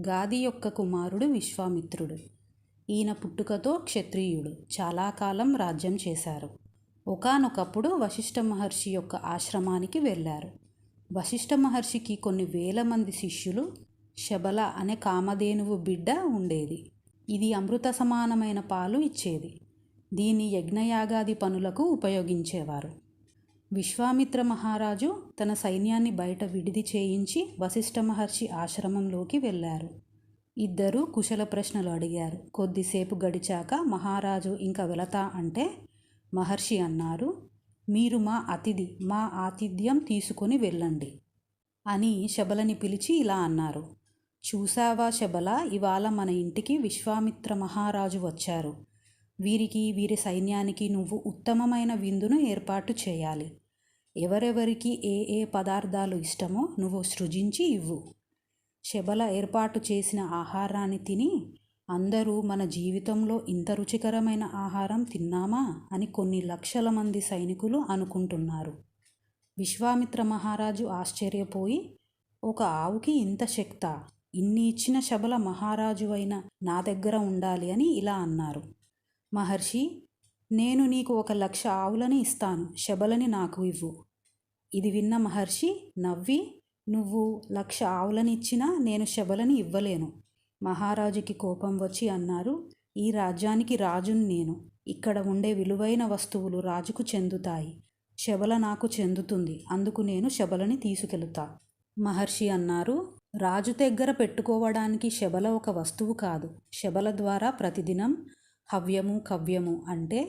గాది యొక్క కుమారుడు విశ్వామిత్రుడు. ఈయన పుట్టుకతో క్షత్రియుడు. చాలా కాలం రాజ్యం చేశారు. ఒకానొకప్పుడు వశిష్ఠ మహర్షి యొక్క ఆశ్రమానికి వెళ్ళారు. వశిష్ఠ మహర్షికి కొన్ని వేల మంది శిష్యులు. శబల అనే కామధేనువు బిడ్డ ఉండేది. ఇది అమృత సమానమైన పాలు ఇచ్చేది. దీన్ని యజ్ఞయాగాది పనులకు ఉపయోగించేవారు. విశ్వామిత్ర మహారాజు తన సైన్యాన్ని బయట విడిది చేయించి వశిష్ఠ మహర్షి ఆశ్రమంలోకి వెళ్ళారు. ఇద్దరూ కుశల ప్రశ్నలు అడిగారు. కొద్దిసేపు గడిచాక మహారాజు ఇంకా వెళతా అంటే మహర్షి అన్నారు, మీరు మా అతిథి, మా ఆతిథ్యం తీసుకొని వెళ్ళండి అని శబలని పిలిచి ఇలా అన్నారు. చూసావా శబల, ఇవాళ మన ఇంటికి విశ్వామిత్ర మహారాజు వచ్చారు. వీరికి వీరి సైన్యానికి నువ్వు ఉత్తమమైన విందును ఏర్పాటు చేయాలి. ఎవరెవరికి ఏ ఏ పదార్థాలు ఇష్టమో నువ్వు సృజించి ఇవ్వు. శబల ఏర్పాటు చేసిన ఆహారాన్ని తిని అందరూ మన జీవితంలో ఇంత రుచికరమైన ఆహారం తిన్నామా అని కొన్ని లక్షల మంది సైనికులు అనుకుంటున్నారు. విశ్వామిత్ర మహారాజు ఆశ్చర్యపోయి, ఒక ఆవుకి ఇంత శక్తా? ఇన్ని ఇచ్చిన శబల మహారాజు అయిన నా దగ్గర ఉండాలి అని ఇలా అన్నారు. మహర్షి, నేను నీకు 1,00,000 ఆవులని ఇస్తాను, శబలని నాకు ఇవ్వు. ఇది విన్న మహర్షి నవ్వి, నువ్వు 1,00,000 ఆవులని ఇచ్చినా నేను శబలని ఇవ్వలేను. మహారాజుకి కోపం వచ్చి అన్నారు, ఈ రాజ్యానికి రాజుని నేను. ఇక్కడ ఉండే విలువైన వస్తువులు రాజుకు చెందుతాయి. శబల నాకు చెందుతుంది. అందుకు నేను శబలని తీసుకెళుతా. మహర్షి అన్నారు, రాజు దగ్గర పెట్టుకోవడానికి శబల ఒక వస్తువు కాదు. శబల ద్వారా ప్రతిదినం హవ్యము కవ్యము అంటే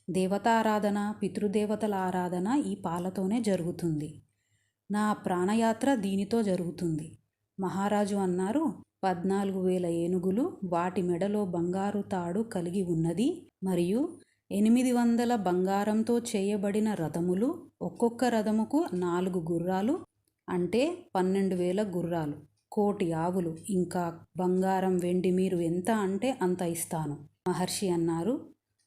దేవతారాధన, పితృదేవతల ఆరాధన ఈ పాలతోనే జరుగుతుంది. నా ప్రాణయాత్ర దీనితో జరుగుతుంది. మహారాజు అన్నారు, 14,000 ఏనుగులు, వాటి మెడలో బంగారు తాడు కలిగి ఉన్నది మరియు 800 బంగారంతో చేయబడిన రథములు, ఒక్కొక్క రథముకు 4 గుర్రాలు అంటే 12,000 గుర్రాలు, 1,000,000 ఆవులు, ఇంకా బంగారం వెండి మీరు ఎంత అంటే అంత ఇస్తాను. మహర్షి అన్నారు,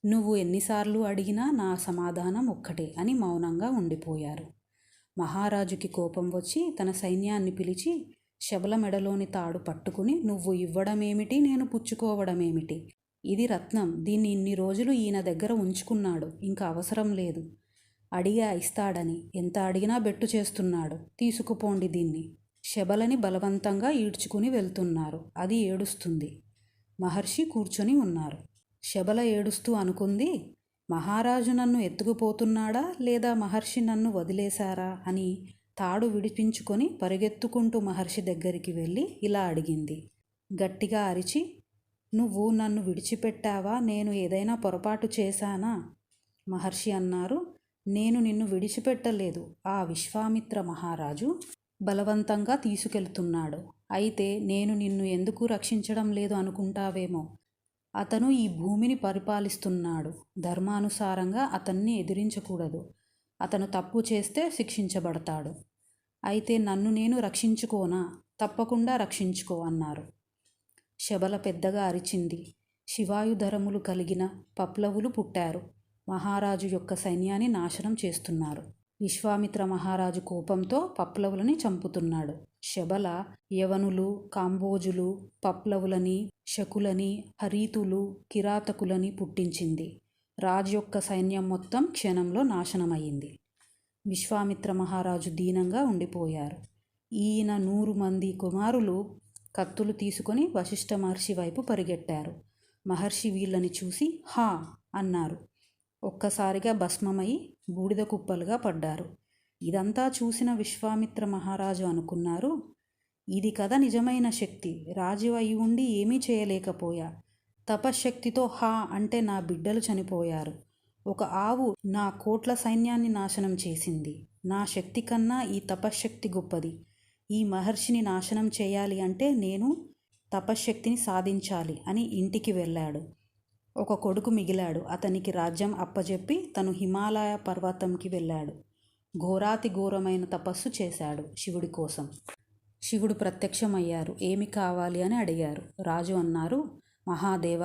నువ్వు ఎన్నిసార్లు అడిగినా నా సమాధానం ఒక్కటే అని మౌనంగా ఉండిపోయారు. మహారాజుకి కోపం వచ్చి తన సైన్యాన్ని పిలిచి శబల మెడలోని తాడు పట్టుకుని, నువ్వు ఇవ్వడమేమిటి, నేను పుచ్చుకోవడమేమిటి? ఇది రత్నం. దీన్ని ఇన్ని రోజులు ఈయన దగ్గర ఉంచుకున్నాడు. ఇంకా అవసరం లేదు. అడిగా ఇస్తాడని ఎంత అడిగినా బెట్టు చేస్తున్నాడు. తీసుకుపోండి దీన్ని. శబలని బలవంతంగా ఈడ్చుకుని వెళ్తున్నారు. అది ఏడుస్తుంది. మహర్షి కూర్చొని ఉన్నారు. శబల ఏడుస్తూ అనుకుంది, మహారాజు నన్ను ఎత్తుకుపోతున్నాడా లేదా మహర్షి నన్ను వదిలేశారా అని తాడు విడిపించుకొని పరిగెత్తుకుంటూ మహర్షి దగ్గరికి వెళ్ళి ఇలా అడిగింది. గట్టిగా అరిచి, నువ్వు నన్ను విడిచిపెట్టావా? నేను ఏదైనా పొరపాటు చేశానా? మహర్షి అన్నారు, నేను నిన్ను విడిచిపెట్టలేదు. ఆ విశ్వామిత్ర మహారాజు బలవంతంగా తీసుకెళ్తున్నాడు. అయితే నేను నిన్ను ఎందుకు రక్షించడం లేదు అనుకుంటావేమో. అతను ఈ భూమిని పరిపాలిస్తున్నాడు. ధర్మానుసారంగా అతన్ని ఎదిరించకూడదు. అతను తప్పు చేస్తే శిక్షించబడతాడు. అయితే నన్ను నేను రక్షించుకోనా? తప్పకుండా రక్షించుకో అన్నారు. శబల పెద్దగా అరిచింది. శివాయుధరములు కలిగిన పప్లవులు పుట్టారు. మహారాజు యొక్క సైన్యాన్ని నాశనం చేస్తున్నారు. విశ్వామిత్ర మహారాజు కోపంతో పప్లవులని చంపుతున్నాడు. శబల యవనులు, కాంబోజులు, పప్లవులని, శకులని, హరీతులు, కిరాతకులని పుట్టించింది. రాజు యొక్క సైన్యం మొత్తం క్షణంలో నాశనమయ్యింది. విశ్వామిత్ర మహారాజు దీనంగా ఉండిపోయారు. ఈయన 100 మంది కుమారులు కత్తులు తీసుకొని వశిష్ఠ మహర్షి వైపు పరిగెట్టారు. మహర్షి వీళ్ళని చూసి హా అన్నారు. ఒక్కసారిగా భస్మమై బూడిద కుప్పలుగా పడ్డారు. ఇదంతా చూసిన విశ్వామిత్ర మహారాజు అనుకున్నారు, ఇది కదా నిజమైన శక్తి. రాజు అయి ఉండి ఏమీ చేయలేకపోయా. తపశ్శక్తితో హా అంటే నా బిడ్డలు చనిపోయారు. ఒక ఆవు నా కోట్ల సైన్యాన్ని నాశనం చేసింది. నా శక్తి కన్నా ఈ తపశ్శక్తి గొప్పది. ఈ మహర్షిని నాశనం చేయాలి అంటే నేను తపశ్శక్తిని సాధించాలి అని ఇంటికి వెళ్ళాడు. ఒక కొడుకు మిగిలాడు. అతనికి రాజ్యం అప్పజెప్పి తను హిమాలయ పర్వతంకి వెళ్ళాడు. ఘోరాతి ఘోరమైన తపస్సు చేశాడు శివుడి కోసం. శివుడు ప్రత్యక్షమయ్యారు. ఏమి కావాలి అని అడిగారు. రాజు అన్నారు, మహాదేవ,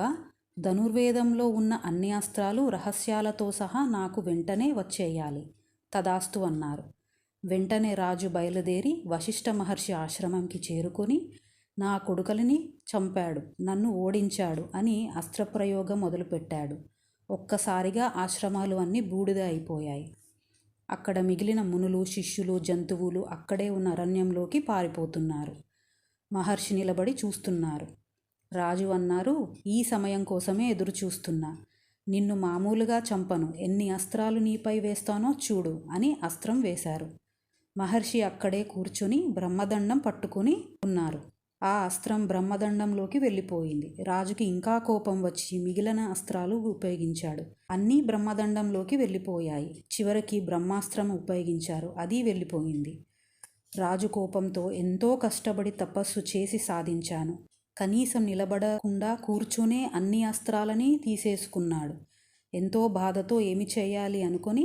ధనుర్వేదంలో ఉన్న అన్ని అస్త్రాలు రహస్యాలతో సహా నాకు వెంటనే వచ్చేయాలి. తదాస్తు అన్నారు. వెంటనే రాజు బయలుదేరి వశిష్ఠ మహర్షి ఆశ్రమంకి చేరుకొని నా కొడుకులని చంపాడు, నన్ను ఓడించాడు అని అస్త్రప్రయోగం మొదలుపెట్టాడు. ఒక్కసారిగా ఆశ్రమాలు అన్నీ బూడిద అయిపోయాయి. అక్కడ మిగిలిన మునులు, శిష్యులు, జంతువులు అక్కడే ఉన్న అరణ్యంలోకి పారిపోతున్నారు. మహర్షి నిలబడి చూస్తున్నారు. రాజు అన్నారు, ఈ సమయం కోసమే ఎదురు చూస్తున్నా. నిన్ను మామూలుగా చంపను, ఎన్ని అస్త్రాలు నీపై వేస్తానో చూడు అని అస్త్రం వేశారు. మహర్షి అక్కడే కూర్చుని బ్రహ్మదండం పట్టుకుని ఉన్నారు. ఆ అస్త్రం బ్రహ్మదండంలోకి వెళ్ళిపోయింది. రాజుకి ఇంకా కోపం వచ్చి మిగిలిన అస్త్రాలు ఉపయోగించాడు. అన్నీ బ్రహ్మదండంలోకి వెళ్ళిపోయాయి. చివరికి బ్రహ్మాస్త్రం ఉపయోగించారు, అది వెళ్ళిపోయింది. రాజు కోపంతో ఎంతో కష్టపడి తపస్సు చేసి సాధించాను. కనీసం నిలబడకుండా కూర్చునే అన్ని అస్త్రాలని తీసేసుకున్నాడు. ఎంతో బాధతో ఏమి చేయాలి అనుకొని,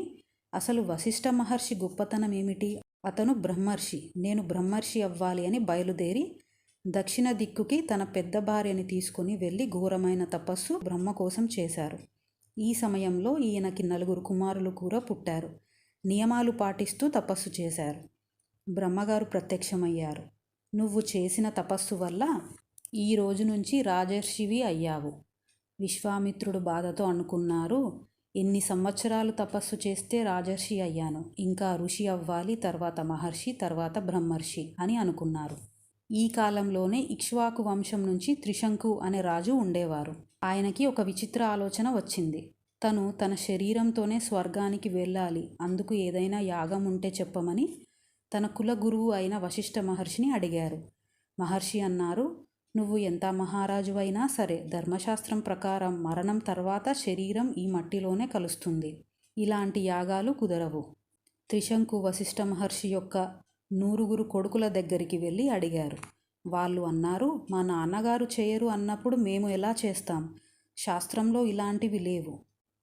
అసలు వశిష్ఠ మహర్షి గొప్పతనం ఏమిటి? అతను బ్రహ్మర్షి, నేను బ్రహ్మర్షి అవ్వాలి అని బయలుదేరి దక్షిణ దిక్కుకి తన పెద్ద భార్యని తీసుకుని వెళ్ళి ఘోరమైన తపస్సు బ్రహ్మ కోసం చేశారు. ఈ సమయంలో ఈయనకి 4 కుమారులు కూడా పుట్టారు. నియమాలు పాటిస్తూ తపస్సు చేశారు. బ్రహ్మగారు ప్రత్యక్షమయ్యారు. నువ్వు చేసిన తపస్సు వల్ల ఈ రోజు నుంచి రాజర్షివి అయ్యావు. విశ్వామిత్రుడు బాధతో అనుకున్నారు, ఎన్ని సంవత్సరాలు తపస్సు చేస్తే రాజర్షి అయ్యాను, ఇంకా ఋషి అవ్వాలి, తర్వాత మహర్షి, తర్వాత బ్రహ్మర్షి అని అనుకున్నారు. ఈ కాలంలోనే ఇక్ష్వాకు వంశం నుంచి త్రిశంకు అనే రాజు ఉండేవారు. ఆయనకి ఒక విచిత్ర ఆలోచన వచ్చింది. తను తన శరీరంతోనే స్వర్గానికి వెళ్ళాలి, అందుకు ఏదైనా యాగం ఉంటే చెప్పమని తన కుల గురువు అయిన వశిష్ఠ మహర్షిని అడిగారు. మహర్షి అన్నారు, నువ్వు ఎంత మహారాజు అయినా సరే ధర్మశాస్త్రం ప్రకారం మరణం తర్వాత శరీరం ఈ మట్టిలోనే కలుస్తుంది. ఇలాంటి యాగాలు కుదరవు. త్రిశంకు వశిష్ఠ మహర్షి యొక్క 100 కొడుకుల దగ్గరికి వెళ్ళి అడిగారు. వాళ్ళు అన్నారు, మా నాన్నగారు చేయరు అన్నప్పుడు మేము ఎలా చేస్తాం? శాస్త్రంలో ఇలాంటివి లేవు.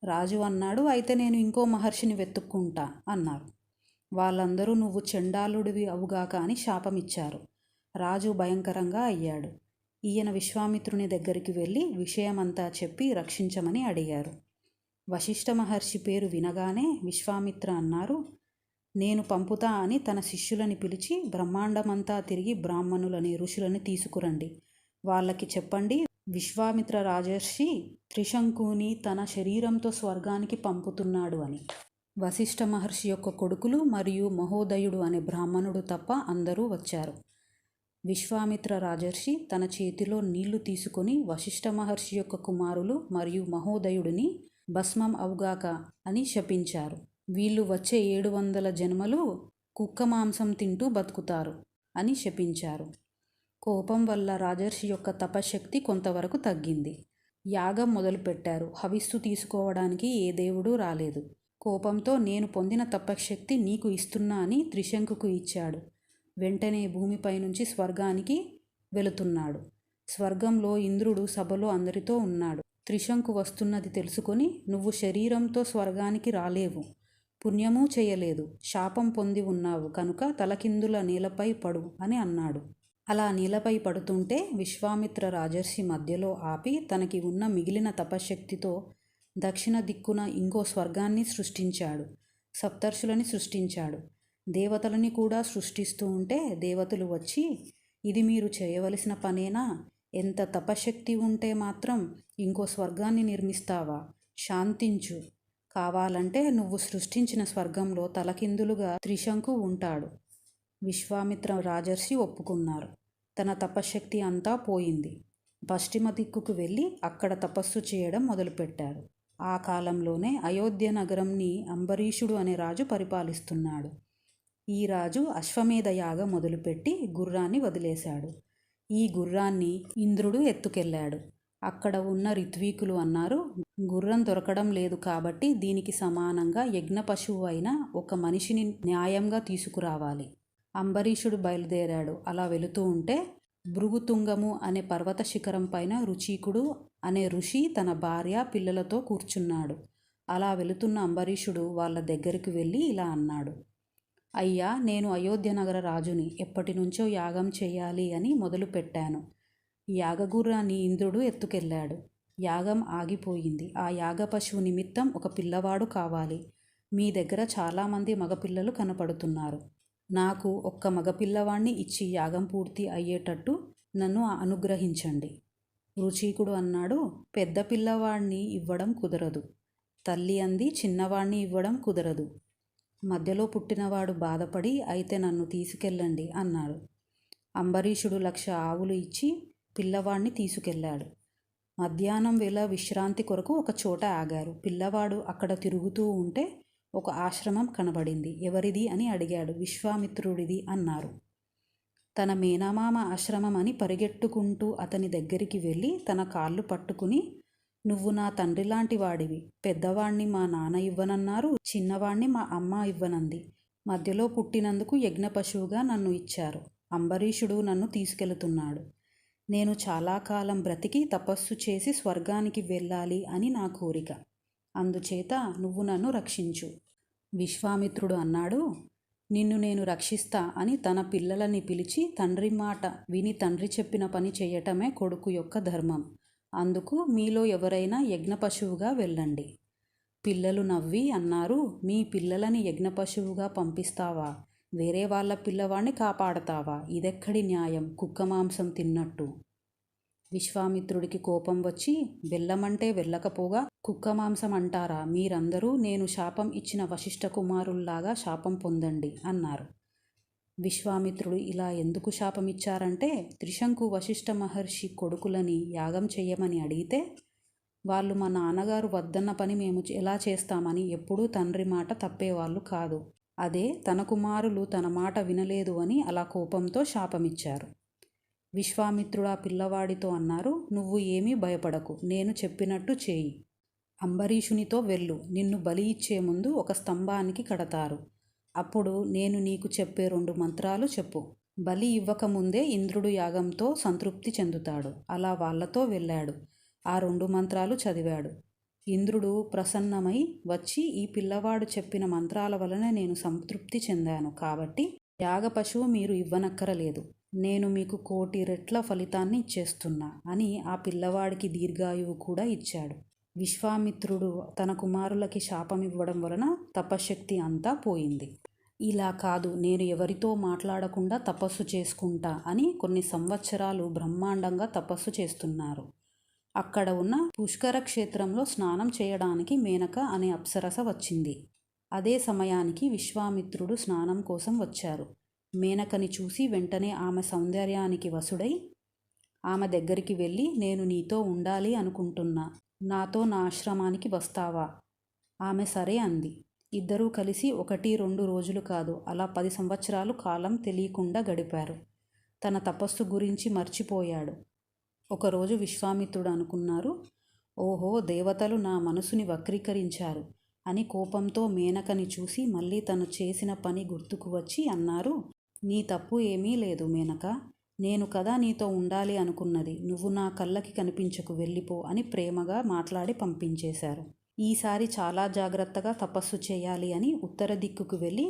రాజు అన్నాడు, అయితే నేను ఇంకో మహర్షిని వెతుక్కుంటా అన్నారు. వాళ్ళందరూ నువ్వు చండాలుడివి అవుగాక అని శాపమిచ్చారు. రాజు భయంకరంగా అయ్యాడు. ఈయన విశ్వామిత్రుని దగ్గరికి వెళ్ళి విషయమంతా చెప్పి రక్షించమని అడిగారు. వశిష్ఠ మహర్షి పేరు వినగానే విశ్వామిత్ర అన్నారు, నేను పంపుతా అని తన శిష్యులని పిలిచి బ్రహ్మాండమంతా తిరిగి బ్రాహ్మణులని, ఋషులని తీసుకురండి. వాళ్ళకి చెప్పండి, విశ్వామిత్ర రాజర్షి త్రిశంకుని తన శరీరంతో స్వర్గానికి పంపుతున్నాడు అని. వశిష్ఠ మహర్షి యొక్క కొడుకులు మరియు మహోదయుడు అనే బ్రాహ్మణుడు తప్ప అందరూ వచ్చారు. విశ్వామిత్ర రాజర్షి తన చేతిలో నీళ్లు తీసుకొని వశిష్ఠ మహర్షి యొక్క కుమారులు మరియు మహోదయుడిని భస్మం అవుగాక అని శపించారు. వీళ్ళు వచ్చే 700 జన్మలు కుక్క మాంసం తింటూ బతుకుతారు అని శపించారు. కోపం వల్ల రాజర్షి యొక్క తపశక్తి కొంతవరకు తగ్గింది. యాగం మొదలుపెట్టారు. హవిస్సు తీసుకోవడానికి ఏ దేవుడు రాలేదు. కోపంతో నేను పొందిన తపశక్తి నీకు ఇస్తున్నా అని త్రిశంకుకు ఇచ్చాడు. వెంటనే భూమిపై నుంచి స్వర్గానికి వెళుతున్నాడు. స్వర్గంలో ఇంద్రుడు సభలో అందరితో ఉన్నాడు. త్రిశంకు వస్తున్నది తెలుసుకొని, నువ్వు శరీరంతో స్వర్గానికి రాలేవు, పుణ్యమూ చేయలేదు, శాపం పొంది ఉన్నావు కనుక తలకిందుల నేలపై పడు అని అన్నాడు. అలా నేలపై పడుతుంటే విశ్వామిత్ర రాజర్షి మధ్యలో ఆపి తనకి ఉన్న మిగిలిన తపశక్తితో దక్షిణ దిక్కున ఇంకో స్వర్గాన్ని సృష్టించాడు. సప్తర్షులని సృష్టించాడు. దేవతలని కూడా సృష్టిస్తూ ఉంటే దేవతలు వచ్చి, ఇది మీరు చేయవలసిన పనేనా? ఎంత తపశక్తి ఉంటే మాత్రం ఇంకో స్వర్గాన్ని నిర్మిస్తావా? శాంతించు. కావాలంటే నువ్వు సృష్టించిన స్వర్గంలో తలకిందులుగా త్రిశంకు ఉంటాడు. విశ్వామిత్ర రాజర్షి ఒప్పుకున్నారు. తన తపశక్తి అంతా పోయింది. పశ్చిమ దిక్కుకు వెళ్ళి అక్కడ తపస్సు చేయడం మొదలుపెట్టారు. ఆ కాలంలోనే అయోధ్య నగరంని అంబరీషుడు అనే రాజు పరిపాలిస్తున్నాడు. ఈ రాజు అశ్వమేధ యాగం మొదలుపెట్టి గుర్రాన్ని వదిలేశాడు. ఈ గుర్రాన్ని ఇంద్రుడు ఎత్తుకెళ్ళాడు. అక్కడ ఉన్న ఋత్వీకులు అన్నారు, గుర్రం దొరకడం లేదు కాబట్టి దీనికి సమానంగా యజ్ఞ పశువు అయిన ఒక మనిషిని న్యాయంగా తీసుకురావాలి. అంబరీషుడు బయలుదేరాడు. అలా వెళుతూ ఉంటే భృగుతుంగము అనే పర్వత శిఖరం పైన రుచీకుడు అనే ఋషి తన భార్య పిల్లలతో కూర్చున్నాడు. అలా వెళుతున్న అంబరీషుడు వాళ్ళ దగ్గరికి వెళ్ళి ఇలా అన్నాడు, అయ్యా, నేను అయోధ్య నగర రాజుని. ఎప్పటి నుంచో యాగం చేయాలి అని మొదలు పెట్టాను. యాగగుర్రాన్ని ఇంద్రుడు ఎత్తుకెళ్ళాడు. యాగం ఆగిపోయింది. ఆ యాగ పశువు నిమిత్తం ఒక పిల్లవాడు కావాలి. మీ దగ్గర చాలామంది మగపిల్లలు కనపడుతున్నారు. నాకు ఒక్క మగపిల్లవాడిని ఇచ్చి యాగం పూర్తి అయ్యేటట్టు నన్ను అనుగ్రహించండి. రుచీకుడు అన్నాడు, పెద్ద పిల్లవాణ్ణి ఇవ్వడం కుదరదు. తల్లి అంది, చిన్నవాణ్ణి ఇవ్వడం కుదరదు. మధ్యలో పుట్టినవాడు బాధపడి, అయితే నన్ను తీసుకెళ్ళండి అన్నాడు. అంబరీషుడు 1,00,000 ఆవులు ఇచ్చి పిల్లవాడిని తీసుకెళ్ళాడు. మధ్యాహ్నం వేళ విశ్రాంతి కొరకు ఒక చోట ఆగారు. పిల్లవాడు అక్కడ తిరుగుతూ ఉంటే ఒక ఆశ్రమం కనబడింది. ఎవరిది అని అడిగాడు. విశ్వామిత్రుడిది అన్నారు. తన మేనమామ ఆశ్రమం అని పరిగెట్టుకుంటూ అతని దగ్గరికి వెళ్ళి తన కాళ్ళు పట్టుకుని, నువ్వు నా తండ్రి లాంటి వాడివి. పెద్దవాణ్ణి మా నాన్న ఇవ్వనన్నారు, చిన్నవాణ్ణి మా అమ్మ ఇవ్వనంది. మధ్యలో పుట్టినందుకు యజ్ఞ పశువుగా నన్ను ఇచ్చారు. అంబరీషుడు నన్ను తీసుకెళుతున్నాడు. నేను చాలా కాలం బ్రతికి తపస్సు చేసి స్వర్గానికి వెళ్ళాలి అని నా కోరిక. అందుచేత నువ్వు నన్ను రక్షించు. విశ్వామిత్రుడు అన్నాడు, నిన్ను నేను రక్షిస్తా అని తన పిల్లలని పిలిచి, తండ్రి మాట విని తండ్రి చెప్పిన పని చేయటమే కొడుకు యొక్క ధర్మం. అందుకు మీలో ఎవరైనా యజ్ఞ పశువుగా వెళ్ళండి. పిల్లలు నవ్వి అన్నారు, మీ పిల్లలని యజ్ఞ పశువుగా పంపిస్తావా? వేరే వాళ్ళ పిల్లవాడిని కాపాడతావా? ఇదెక్కడి న్యాయం? కుక్క మాంసం తిన్నట్టు. విశ్వామిత్రుడికి కోపం వచ్చి, వెళ్ళమంటే వెళ్ళకపోగా కుక్క మాంసం అంటారా? మీరందరూ నేను శాపం ఇచ్చిన వశిష్ఠ కుమారుల్లాగా శాపం పొందండి అన్నారు. విశ్వామిత్రుడు ఇలా ఎందుకు శాపం ఇచ్చారంటే, త్రిశంకు వశిష్ఠ మహర్షి కొడుకులని యాగం చెయ్యమని అడిగితే, వాళ్ళు మా నాన్నగారు వద్దన్న పని మేము ఎలా చేస్తామని ఎప్పుడూ తండ్రి మాట తప్పేవాళ్ళు కాదు. అదే తన కుమారులు తన మాట వినలేదు అని అలా కోపంతో శాపమిచ్చారు. విశ్వామిత్రుడు ఆ పిల్లవాడితో అన్నారు, నువ్వు ఏమీ భయపడకు, నేను చెప్పినట్టు చేయి. అంబరీషునితో వెళ్ళు. నిన్ను బలి ఇచ్చే ముందు ఒక స్తంభానికి కడతారు. అప్పుడు నేను నీకు చెప్పే 2 మంత్రాలు చెప్పు. బలి ఇవ్వకముందే ఇంద్రుడు యాగంతో సంతృప్తి చెందుతాడు. అలా వాళ్లతో వెళ్ళాడు. ఆ 2 మంత్రాలు చదివాడు. ఇంద్రుడు ప్రసన్నమై వచ్చి, ఈ పిల్లవాడు చెప్పిన మంత్రాల వలన నేను సంతృప్తి చెందాను. కాబట్టి యాగ పశువు మీరు ఇవ్వనక్కరలేదు. నేను మీకు 1,000,000 రెట్ల ఫలితాన్ని ఇచ్చేస్తున్నా అని ఆ పిల్లవాడికి దీర్ఘాయువు కూడా ఇచ్చాడు. విశ్వామిత్రుడు తన కుమారులకి శాపం ఇవ్వడం వలన తపశ్శక్తి అంతా పోయింది. ఇలా కాదు, నేను ఎవరితో మాట్లాడకుండా తపస్సు చేసుకుంటా అని కొన్ని సంవత్సరాలు బ్రహ్మాండంగా తపస్సు చేస్తున్నారు. అక్కడ ఉన్న పుష్కర క్షేత్రంలో స్నానం చేయడానికి మేనక అనే అప్సరస వచ్చింది. అదే సమయానికి విశ్వామిత్రుడు స్నానం కోసం వచ్చారు. మేనకని చూసి వెంటనే ఆమె సౌందర్యానికి వశుడై ఆమె దగ్గరికి వెళ్ళి, నేను నీతో ఉండాలి అనుకుంటున్నా, నాతో నా ఆశ్రమానికి వస్తావా? ఆమె సరే అంది. ఇద్దరూ కలిసి 1-2 రోజులు కాదు, అలా 10 సంవత్సరాలు కాలం తెలియకుండా గడిపారు. తన తపస్సు గురించి మర్చిపోయాడు. ఒకరోజు విశ్వామిత్రుడు అనుకున్నారు, ఓహో, దేవతలు నా మనసుని వక్రీకరించారు అని కోపంతో మేనకని చూసి మళ్ళీ తను చేసిన పని గుర్తుకు వచ్చి అన్నారు, నీ తప్పు ఏమీ లేదు మేనక, నేను కదా నీతో ఉండాలి అనుకున్నది. నువ్వు నా కళ్ళకి కనిపించకు, వెళ్ళిపో అని ప్రేమగా మాట్లాడి పంపించేశారు. ఈసారి చాలా జాగ్రత్తగా తపస్సు చేయాలి అని ఉత్తర దిక్కుకు వెళ్ళి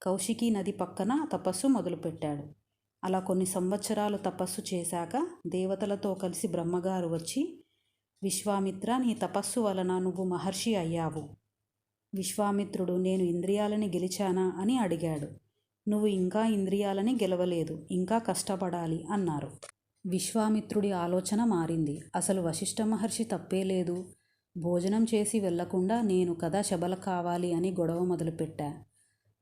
కౌశికీ నది పక్కన తపస్సు మొదలుపెట్టాడు. అలా కొన్ని సంవత్సరాలు తపస్సు చేశాక దేవతలతో కలిసి బ్రహ్మగారు వచ్చి, విశ్వామిత్ర, నీ తపస్సు వలన నువ్వు మహర్షి అయ్యావు. విశ్వామిత్రుడు, నేను ఇంద్రియాలని గెలిచానా అని అడిగాడు. నువ్వు ఇంకా ఇంద్రియాలని గెలవలేదు, ఇంకా కష్టపడాలి అన్నారు. విశ్వామిత్రుడి ఆలోచన మారింది. అసలు వశిష్ఠ మహర్షి తప్పే లేదు. భోజనం చేసి వెళ్లకుండా నేను కదా శబల కావాలి అని గొడవ మొదలుపెట్టా.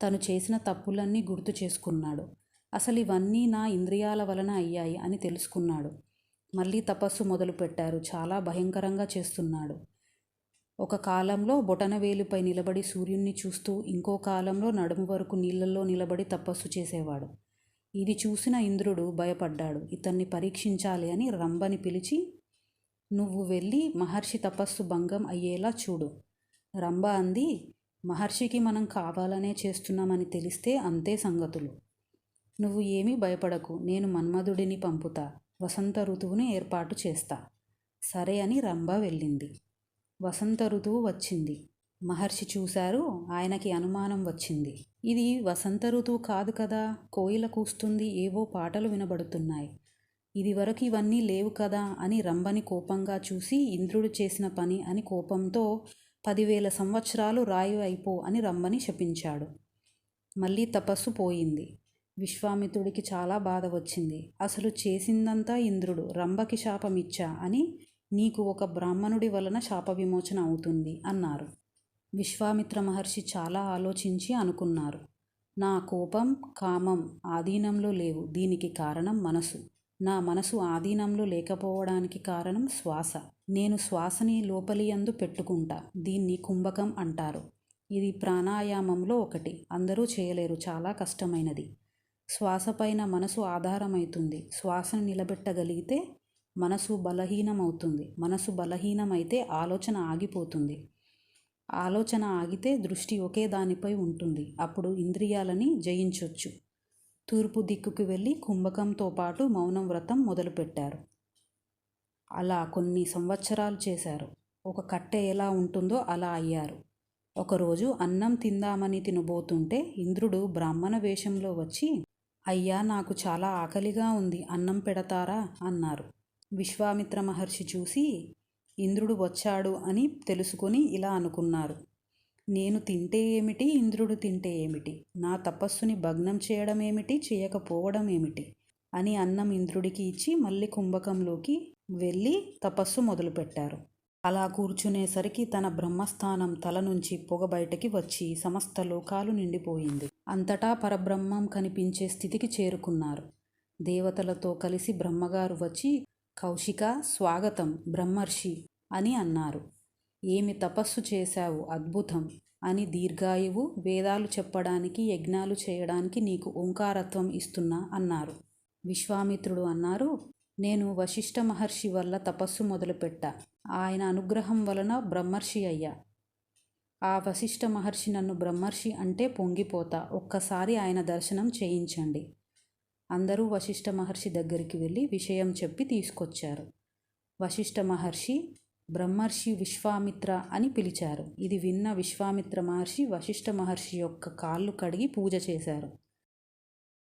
తను చేసిన తప్పులన్నీ గుర్తు చేసుకున్నాడు. అసలు ఇవన్నీ నా ఇంద్రియాల వలన అయ్యాయి అని తెలుసుకున్నాడు. మళ్ళీ తపస్సు మొదలుపెట్టారు. చాలా భయంకరంగా చేస్తున్నాడు. ఒక కాలంలో బొటనవేలుపై నిలబడి సూర్యుణ్ణి చూస్తూ, ఇంకో కాలంలో నడుము వరకు నీళ్లలో నిలబడి తపస్సు చేసేవాడు. ఇది చూసిన ఇంద్రుడు భయపడ్డాడు. ఇతన్ని పరీక్షించాలి అని రంభని పిలిచి, నువ్వు వెళ్ళి మహర్షి తపస్సు భంగం అయ్యేలా చూడు. రంభ అంది, మహర్షికి మనం కావాలనే చేస్తున్నామని తెలిస్తే అంతే సంగతులు. నువ్వు ఏమీ భయపడకు, నేను మన్మధుడిని పంపుతా, వసంత ఋతువుని ఏర్పాటు చేస్తా. సరే అని రంభ వెళ్ళింది. వసంత ఋతువు వచ్చింది. మహర్షి చూశారు. ఆయనకి అనుమానం వచ్చింది. ఇది వసంత ఋతువు కాదు కదా, కోయిల కూస్తుంది, ఏవో పాటలు వినబడుతున్నాయి. ఇదివరకు ఇవన్నీ లేవు కదా అని రంభని కోపంగా చూసి, ఇంద్రుడు చేసిన పని అని కోపంతో 10,000 సంవత్సరాలు రాయి అయిపో అని రంభని శపించాడు. మళ్ళీ తపస్సు పోయింది. విశ్వామిత్రుడికి చాలా బాధ వచ్చింది. అసలు చేసిందంతా ఇంద్రుడు, రంభకి శాపమిచ్చా అని నీకు ఒక బ్రాహ్మణుడి వలన శాప విమోచన అవుతుంది అన్నారు. విశ్వామిత్ర మహర్షి చాలా ఆలోచించి అనుకున్నారు. నా కోపం, కామం ఆధీనంలో లేవు. దీనికి కారణం మనసు. నా మనసు ఆధీనంలో లేకపోవడానికి కారణం శ్వాస. నేను శ్వాసని లోపలియందు పెట్టుకుంటా. దీన్ని కుంభకం అంటారు. ఇది ప్రాణాయామంలో ఒకటి. అందరూ చేయలేరు, చాలా కష్టమైనది. శ్వాస పైన మనసు ఆధారమవుతుంది. శ్వాసను నిలబెట్టగలిగితే మనసు బలహీనమవుతుంది. మనసు బలహీనమైతే ఆలోచన ఆగిపోతుంది. ఆలోచన ఆగితే దృష్టి ఒకే దానిపై ఉంటుంది. అప్పుడు ఇంద్రియాలని జయించొచ్చు. తూర్పు దిక్కుకు వెళ్ళి కుంభకంతో పాటు మౌనం వ్రతం మొదలుపెట్టారు. అలా కొన్ని సంవత్సరాలు చేశారు. ఒక కట్టె ఎలా ఉంటుందో అలా అయ్యారు. ఒకరోజు అన్నం తిందామని తినబోతుంటే ఇంద్రుడు బ్రాహ్మణ వేషంలో వచ్చి, అయ్యా, నాకు చాలా ఆకలిగా ఉంది, అన్నం పెడతారా అన్నారు. విశ్వామిత్ర మహర్షి చూసి ఇంద్రుడు వచ్చాడు అని తెలుసుకొని ఇలా అనుకున్నారు. నేను తింటే ఏమిటి, ఇంద్రుడు తింటే ఏమిటి? నా తపస్సుని భగ్నం చేయడం ఏమిటి, చేయకపోవడం ఏమిటి అని అన్నం ఇంద్రుడికి ఇచ్చి మళ్ళీ కుంభకంలోకి వెళ్ళి తపస్సు మొదలుపెట్టారు. అలా కూర్చునేసరికి తన బ్రహ్మస్థానం తల నుంచి పొగ బయటకి వచ్చి సమస్త లోకాలు నిండిపోయింది. అంతటా పరబ్రహ్మం కనిపించే స్థితికి చేరుకున్నారు. దేవతలతో కలిసి బ్రహ్మగారు వచ్చి, కౌశిక, స్వాగతం బ్రహ్మర్షి అని అన్నారు. ఏమి తపస్సు చేశావు, అద్భుతం అని. దీర్ఘాయువు, వేదాలు చెప్పడానికి, యజ్ఞాలు చేయడానికి నీకు ఓంకారత్వం ఇస్తున్నా అన్నారు. విశ్వామిత్రుడు అన్నారు, నేను వశిష్ఠ మహర్షి వల్ల తపస్సు మొదలుపెట్టా. ఆయన అనుగ్రహం వలన బ్రహ్మర్షి అయ్యా. ఆ వశిష్ఠ మహర్షి నన్ను బ్రహ్మర్షి అంటే పొంగిపోతా. ఒక్కసారి ఆయన దర్శనం చేయించండి. అందరూ వశిష్ఠ మహర్షి దగ్గరికి వెళ్ళి విషయం చెప్పి తీసుకొచ్చారు. వశిష్ఠ మహర్షి బ్రహ్మర్షి విశ్వామిత్ర అని పిలిచారు. ఇది విన్న విశ్వామిత్ర మహర్షి వశిష్ఠ మహర్షి యొక్క కాళ్ళు కడిగి పూజ చేశారు.